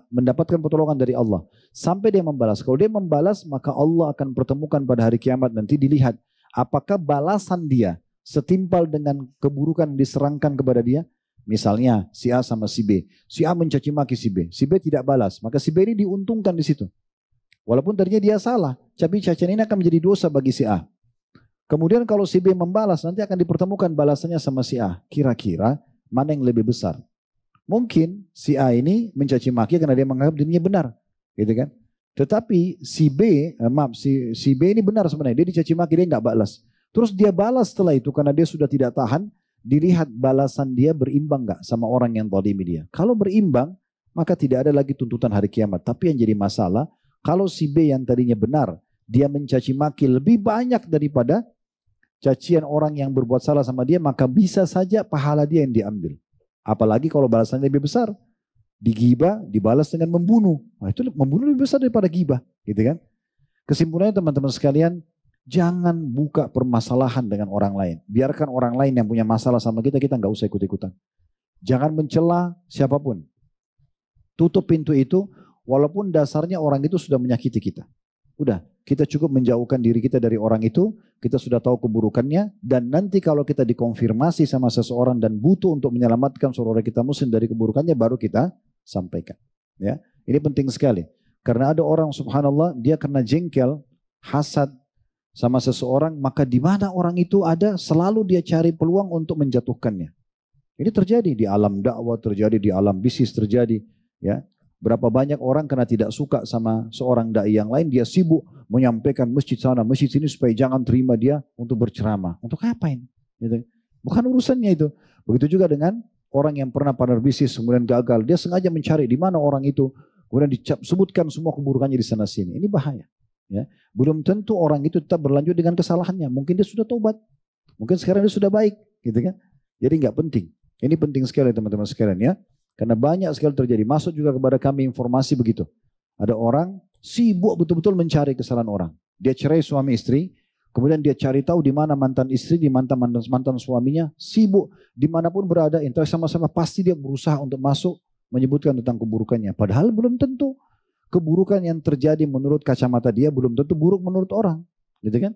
mendapatkan pertolongan dari Allah. Sampai dia membalas. Kalau dia membalas, maka Allah akan pertemukan pada hari kiamat. Nanti dilihat apakah balasan dia setimpal dengan keburukan yang diserangkan kepada dia. Misalnya si A sama si B. Si A mencaci maki si B. Si B tidak balas. Maka si B ini diuntungkan di situ. Walaupun tadinya dia salah. Tapi cacian ini akan menjadi dosa bagi si A. Kemudian kalau si B membalas, nanti akan dipertemukan balasannya sama si A. Kira-kira mana yang lebih besar? Mungkin si A ini mencaci maki karena dia menganggap dirinya benar, gitu kan? Tetapi si B ini benar sebenarnya. Dia dicaci maki, dia nggak balas. Terus dia balas setelah itu karena dia sudah tidak tahan. Dilihat balasan dia berimbang nggak sama orang yang zalimi dia. Kalau berimbang, maka tidak ada lagi tuntutan hari kiamat. Tapi yang jadi masalah, kalau si B yang tadinya benar, dia mencaci maki lebih banyak daripada cacian orang yang berbuat salah sama dia, maka bisa saja pahala dia yang diambil. Apalagi kalau balasannya lebih besar. Digibah, dibalas dengan membunuh. Nah, itu membunuh lebih besar daripada gibah, gitu kan? Kesimpulannya teman-teman sekalian, jangan buka permasalahan dengan orang lain. Biarkan orang lain yang punya masalah sama kita, kita nggak usah ikut-ikutan. Jangan mencela siapapun. Tutup pintu itu, walaupun dasarnya orang itu sudah menyakiti kita. Udah, kita cukup menjauhkan diri kita dari orang itu, kita sudah tahu keburukannya, dan nanti kalau kita dikonfirmasi sama seseorang dan butuh untuk menyelamatkan saudara kita muslim dari keburukannya, baru kita sampaikan. Ya, ini penting sekali. Karena ada orang subhanallah, dia kena jengkel, hasad sama seseorang, maka di mana orang itu ada, selalu dia cari peluang untuk menjatuhkannya. Ini terjadi di alam dakwah, terjadi di alam bisnis, terjadi. Ya, berapa banyak orang karena tidak suka sama seorang dai yang lain, dia sibuk menyampaikan masjid sana, masjid sini supaya jangan terima dia untuk berceramah. Untuk apa ini? Gitu. Bukan urusannya itu. Begitu juga dengan orang yang pernah partner bisnis kemudian gagal, dia sengaja mencari di mana orang itu, kemudian disebutkan semua keburukannya di sana sini. Ini bahaya. Ya, belum tentu orang itu tetap berlanjut dengan kesalahannya. Mungkin dia sudah tobat, mungkin sekarang dia sudah baik, gitu kan? Jadi nggak penting. Ini penting sekali teman-teman sekalian ya, karena banyak sekali terjadi. Masuk juga kepada kami informasi begitu. Ada orang sibuk betul-betul mencari kesalahan orang. Dia cerai suami istri, kemudian dia cari tahu di mana mantan istri, di mantan suaminya, sibuk dimanapun berada, interaksi sama-sama pasti dia berusaha untuk masuk menyebutkan tentang keburukannya. Padahal belum tentu keburukan yang terjadi menurut kacamata dia belum tentu buruk menurut orang, gitu kan?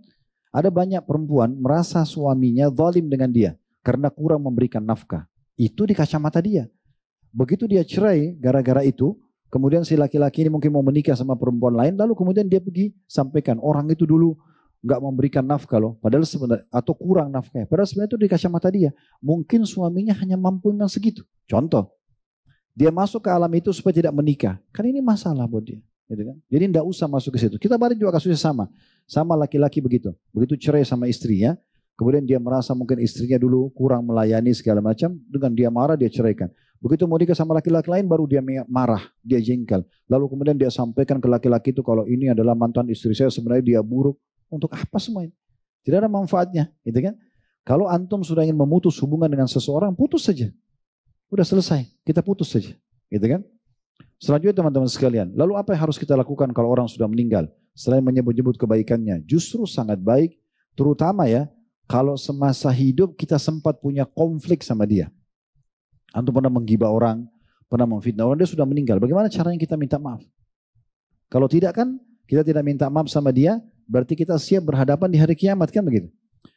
Ada banyak perempuan merasa suaminya zalim dengan dia karena kurang memberikan nafkah. Itu di kacamata dia. Begitu dia cerai gara-gara itu, kemudian si laki-laki ini mungkin mau menikah sama perempuan lain, lalu kemudian dia pergi sampaikan orang itu dulu nggak memberikan nafkah loh, padahal sebenarnya atau kurang nafkah. Padahal sebenarnya itu di kacamata dia. Mungkin suaminya hanya mampu memang segitu. Contoh, dia masuk ke alam itu supaya tidak menikah. Kan ini masalah buat dia. Gitu kan? Jadi tidak usah masuk ke situ. Kita balik juga kasusnya sama. Sama laki-laki begitu. Begitu cerai sama istrinya, kemudian dia merasa mungkin istrinya dulu kurang melayani segala macam. Dengan dia marah, dia ceraikan. Begitu mau nikah sama laki-laki lain, baru dia marah, dia jengkel. Lalu kemudian dia sampaikan ke laki-laki itu kalau ini adalah mantan istri saya, sebenarnya dia buruk. Untuk apa semua ini? Tidak ada manfaatnya. Gitu kan? Kalau antum sudah ingin memutus hubungan dengan seseorang, putus saja. Udah selesai, kita putus saja, gitu kan? Selanjutnya teman-teman sekalian, lalu apa yang harus kita lakukan kalau orang sudah meninggal? Selain menyebut-nyebut kebaikannya, justru sangat baik, terutama ya, kalau semasa hidup kita sempat punya konflik sama dia. Antum pernah menggibah orang, pernah memfitnah orang, dia sudah meninggal. Bagaimana caranya kita minta maaf? Kalau tidak kan, kita tidak minta maaf sama dia, berarti kita siap berhadapan di hari kiamat, kan begitu?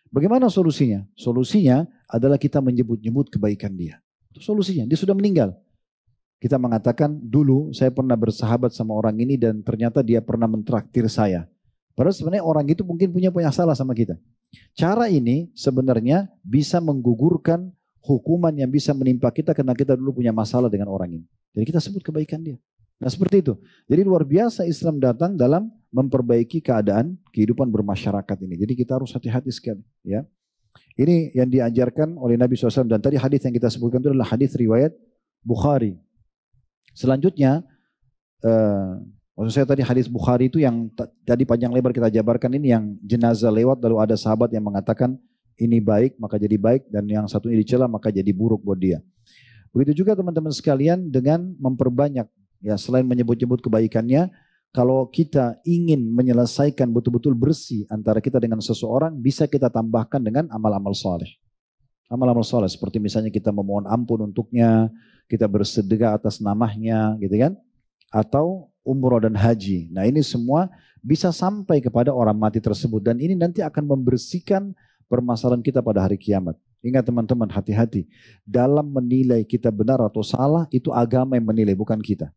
Bagaimana solusinya? Solusinya adalah kita menyebut-nyebut kebaikan dia. Itu solusinya, dia sudah meninggal. Kita mengatakan dulu saya pernah bersahabat sama orang ini dan ternyata dia pernah mentraktir saya. Padahal sebenarnya orang itu mungkin punya salah sama kita. Cara ini sebenarnya bisa menggugurkan hukuman yang bisa menimpa kita karena kita dulu punya masalah dengan orang ini. Jadi kita sebut kebaikan dia. Nah seperti itu. Jadi luar biasa Islam datang dalam memperbaiki keadaan kehidupan bermasyarakat ini. Jadi kita harus hati-hati sekali. Ya. Ini yang diajarkan oleh Nabi SAW. Dan tadi hadis yang kita sebutkan itu adalah hadis riwayat Bukhari. Selanjutnya, maksud saya tadi hadis Bukhari itu yang tadi panjang lebar kita jabarkan ini yang jenazah lewat lalu ada sahabat yang mengatakan ini baik maka jadi baik dan yang satu ini dicela maka jadi buruk buat dia. Begitu juga teman-teman sekalian dengan memperbanyak ya selain menyebut-nyebut kebaikannya, kalau kita ingin menyelesaikan betul-betul bersih antara kita dengan seseorang, bisa kita tambahkan dengan amal-amal saleh. Amal-amal saleh seperti misalnya kita memohon ampun untuknya, kita bersedekah atas namanya, gitu kan? Atau umroh dan haji. Nah ini semua bisa sampai kepada orang mati tersebut dan ini nanti akan membersihkan permasalahan kita pada hari kiamat. Ingat teman-teman, hati-hati. Dalam menilai kita benar atau salah, itu agama yang menilai, bukan kita.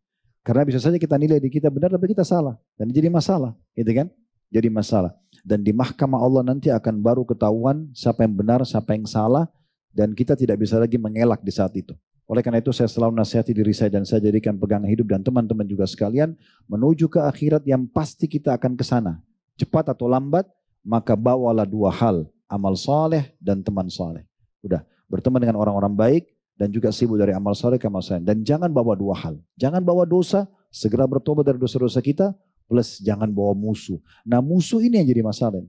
Karena bisa saja kita nilai di kita benar tapi kita salah. Dan jadi masalah. Gitu kan? Jadi masalah. Dan di mahkamah Allah nanti akan baru ketahuan siapa yang benar, siapa yang salah. Dan kita tidak bisa lagi mengelak di saat itu. Oleh karena itu saya selalu nasihati diri saya dan saya jadikan pegangan hidup dan teman-teman juga sekalian. Menuju ke akhirat yang pasti kita akan ke sana. Cepat atau lambat, maka bawalah dua hal. Amal saleh dan teman saleh. Udah, berteman dengan orang-orang baik. Dan juga sibuk dari amal saleh ke amal saleh. Dan jangan bawa dua hal. Jangan bawa dosa, segera bertobat dari dosa-dosa kita. Plus jangan bawa musuh. Nah musuh ini yang jadi masalah.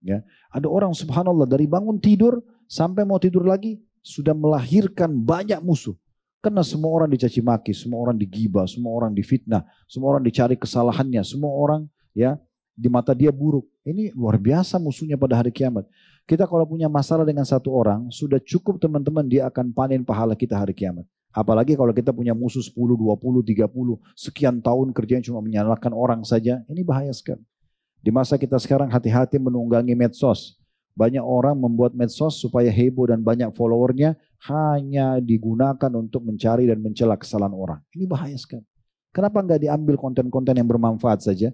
Ya. Ada orang subhanallah dari bangun tidur sampai mau tidur lagi. Sudah melahirkan banyak musuh. Karena semua orang dicaci maki, semua orang digibah, semua orang difitnah. Semua orang dicari kesalahannya. Semua orang ya di mata dia buruk. Ini luar biasa musuhnya pada hari kiamat. Kita kalau punya masalah dengan satu orang, sudah cukup teman-teman dia akan panen pahala kita hari kiamat. Apalagi kalau kita punya musuh 10, 20, 30, sekian tahun kerjanya cuma menyalahkan orang saja, ini bahaya sekali. Di masa kita sekarang hati-hati menunggangi medsos. Banyak orang membuat medsos supaya heboh dan banyak followernya hanya digunakan untuk mencari dan mencela kesalahan orang. Ini bahaya sekali. Kenapa nggak diambil konten-konten yang bermanfaat saja?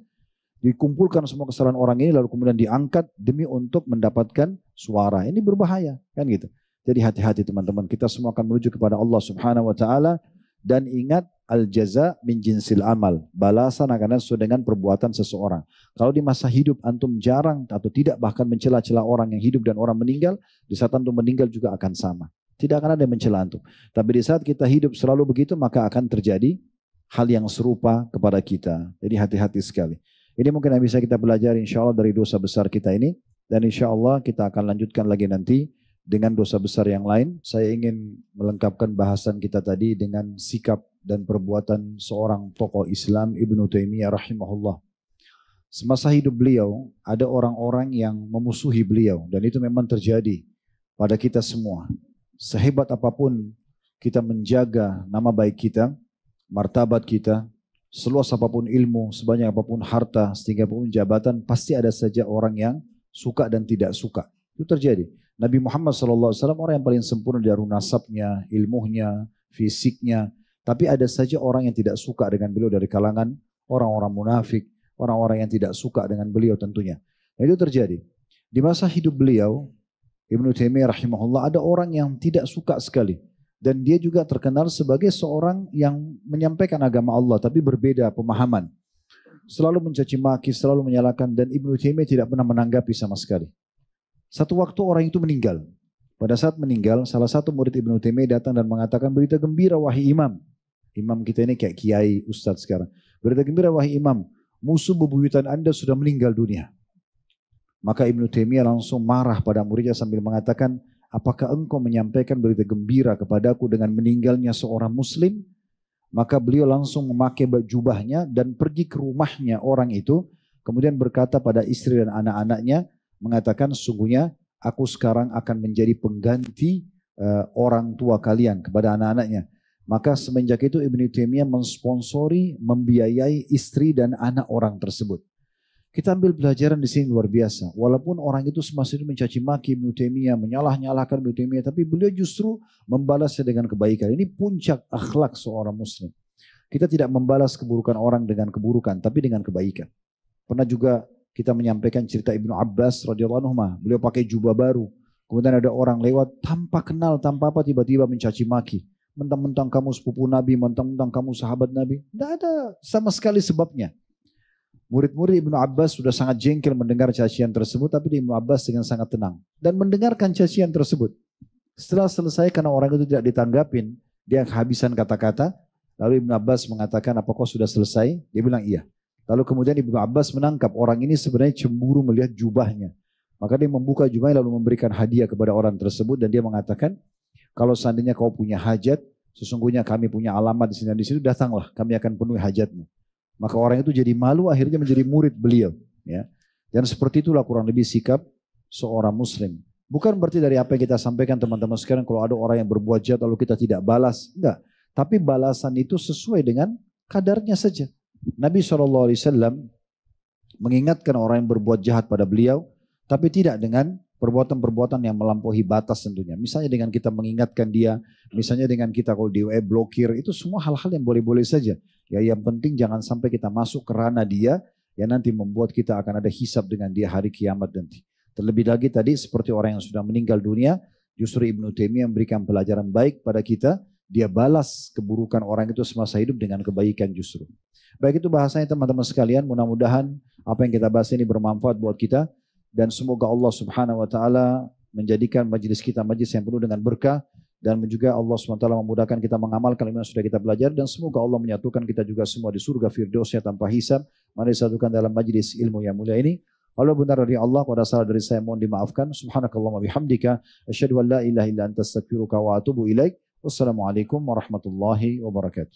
Dikumpulkan semua kesalahan orang ini lalu kemudian diangkat demi untuk mendapatkan suara. Ini berbahaya kan gitu. Jadi hati-hati teman-teman, kita semua akan menuju kepada Allah Subhanahu wa taala dan ingat al jaza min jinsil amal. Balasan akan sesuai dengan perbuatan seseorang. Kalau di masa hidup antum jarang atau tidak bahkan mencela-cela orang yang hidup dan orang meninggal, di saat antum meninggal juga akan sama. Tidak akan ada yang mencela antum. Tapi di saat kita hidup selalu begitu maka akan terjadi hal yang serupa kepada kita. Jadi hati-hati sekali. Ini mungkin yang bisa kita pelajari insya Allah dari dosa besar kita ini. Dan insya Allah kita akan lanjutkan lagi nanti dengan dosa besar yang lain. Saya ingin melengkapkan bahasan kita tadi dengan sikap dan perbuatan seorang tokoh Islam Ibnu Taimiyah rahimahullah. Semasa hidup beliau ada orang-orang yang memusuhi beliau. Dan itu memang terjadi pada kita semua. Sehebat apapun kita menjaga nama baik kita, martabat kita, seluas apapun ilmu, sebanyak apapun harta, setinggi apapun jabatan, pasti ada saja orang yang suka dan tidak suka. Itu terjadi. Nabi Muhammad SAW orang yang paling sempurna dari nasabnya, ilmunya, fisiknya. Tapi ada saja orang yang tidak suka dengan beliau dari kalangan orang-orang munafik, orang-orang yang tidak suka dengan beliau tentunya. Nah, itu terjadi. Di masa hidup beliau, Ibnu Taimiyah rahimahullah, ada orang yang tidak suka sekali. Dan dia juga terkenal sebagai seorang yang menyampaikan agama Allah, tapi berbeda pemahaman. Selalu mencaci maki, selalu menyalahkan, dan Ibnu Taimiyah tidak pernah menanggapi sama sekali. Satu waktu orang itu meninggal. Pada saat meninggal, salah satu murid Ibnu Taimiyah datang dan mengatakan, berita gembira wahai imam. Imam kita ini kayak kiai, ustadz sekarang. Berita gembira wahai imam, musuh bebuyutan Anda sudah meninggal dunia. Maka Ibnu Taimiyah langsung marah pada muridnya sambil mengatakan, apakah engkau menyampaikan berita gembira kepadaku dengan meninggalnya seorang muslim? Maka beliau langsung memakai jubahnya dan pergi ke rumahnya orang itu. Kemudian berkata pada istri dan anak-anaknya, mengatakan sesungguhnya aku sekarang akan menjadi pengganti orang tua kalian kepada anak-anaknya. Maka semenjak itu Ibnu Taimiyah mensponsori, membiayai istri dan anak orang tersebut. Kita ambil pelajaran di sini luar biasa. Walaupun orang itu semasa itu mencaci maki Ibnu Taimiyah, menyalah-nyalahkan Ibnu Taimiyah, tapi beliau justru membalasnya dengan kebaikan. Ini puncak akhlak seorang muslim. Kita tidak membalas keburukan orang dengan keburukan, tapi dengan kebaikan. Pernah juga kita menyampaikan cerita Ibnu Abbas radhiyallahu anhu. Beliau pakai jubah baru. Kemudian ada orang lewat tanpa kenal, tanpa apa, tiba-tiba mencaci maki. Mentang-mentang kamu sepupu Nabi, mentang-mentang kamu sahabat Nabi. Tidak ada sama sekali sebabnya. Murid-murid Ibnu Abbas sudah sangat jengkel mendengar cacian tersebut, tapi Ibnu Abbas dengan sangat tenang dan mendengarkan cacian tersebut. Setelah selesai, karena orang itu tidak ditanggapin, dia kehabisan kata-kata. Lalu Ibnu Abbas mengatakan, apakah sudah selesai? Dia bilang iya. Lalu kemudian Ibnu Abbas menangkap orang ini sebenarnya cemburu melihat jubahnya. Maka dia membuka jubahnya lalu memberikan hadiah kepada orang tersebut dan dia mengatakan, kalau seandainya kau punya hajat, sesungguhnya kami punya alamat di sini dan di situ, datanglah, kami akan penuhi hajatmu. Maka orang itu jadi malu, akhirnya menjadi murid beliau. Ya. Dan seperti itulah kurang lebih sikap seorang muslim. Bukan berarti dari apa yang kita sampaikan teman-teman sekarang, kalau ada orang yang berbuat jahat lalu kita tidak balas. Enggak. Tapi balasan itu sesuai dengan kadarnya saja. Nabi SAW mengingatkan orang yang berbuat jahat pada beliau, tapi tidak dengan perbuatan-perbuatan yang melampaui batas tentunya. Misalnya dengan kita mengingatkan dia, misalnya dengan kita kalau di WA blokir, itu semua hal-hal yang boleh-boleh saja. Ya, yang penting jangan sampai kita masuk ke ranah dia yang nanti membuat kita akan ada hisab dengan dia hari kiamat nanti. Terlebih lagi tadi seperti orang yang sudah meninggal dunia, justru Ibnu Taimiyah memberikan pelajaran baik pada kita, dia balas keburukan orang itu semasa hidup dengan kebaikan justru. Baik, itu bahasanya teman-teman sekalian, mudah-mudahan apa yang kita bahas ini bermanfaat buat kita dan semoga Allah Subhanahu wa taala menjadikan majelis kita majelis yang penuh dengan berkah. Dan juga Allah SWT memudahkan kita mengamalkan ilmu yang sudah kita pelajari. Dan semoga Allah menyatukan kita juga semua di surga Firdausnya tanpa hisab. Mari disatukan dalam majlis ilmu yang mulia ini. Kalau benar dari Allah, pada salah dari saya mohon dimaafkan. Subhanakallahumma bihamdika. Asyhadu an la ilaha illa anta astaghfiruka wa atubu ilaik. Wassalamualaikum warahmatullahi wabarakatuh.